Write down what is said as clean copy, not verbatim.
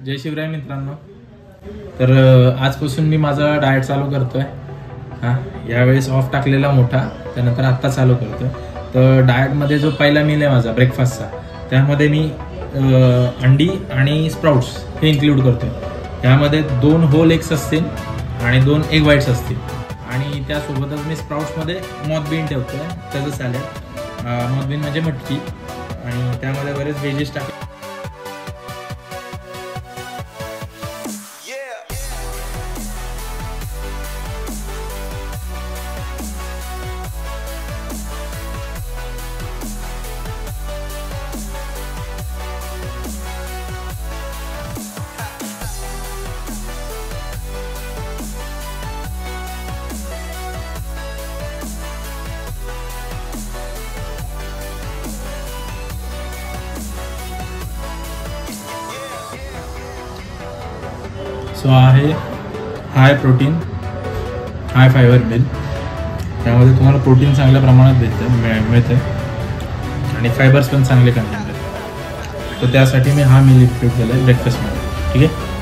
जय शिवराय मित्रांनो. तर आजपासून मी माझा डाएट चालू करतोय. हां, यावेळेस ऑफ टाकलेला मोठा, त्यानंतर आत्ता चालू करतोय. तर डाएटमध्ये जो पहिला मील आहे माझा ब्रेकफास्टचा, त्यामध्ये मी अंडी आणि स्प्राउट्स हे इन्क्लूड करतोय. त्यामध्ये 2 होल एग्स असतील आणि 2 एग व्हाईट्स असतील आणि त्यासोबतच मी स्प्राउट्समध्ये मॉथबीन ठेवतोय, त्याचं सॅलड. मॉथबीन म्हणजे मटकी, आणि त्यामध्ये बरेच व्हेजेस टाकले. सो आहे high protein high fibre meal. त्यामध्ये तुम्हाला प्रोटीन चांगल्या प्रमाणात मिळते आणि फायबर्स पण चांगले कंटेंट आहेत. तर त्यासाठी मी हा मील इन्क्लूड केला आहे ब्रेकफास्टमध्ये. ठीक आहे.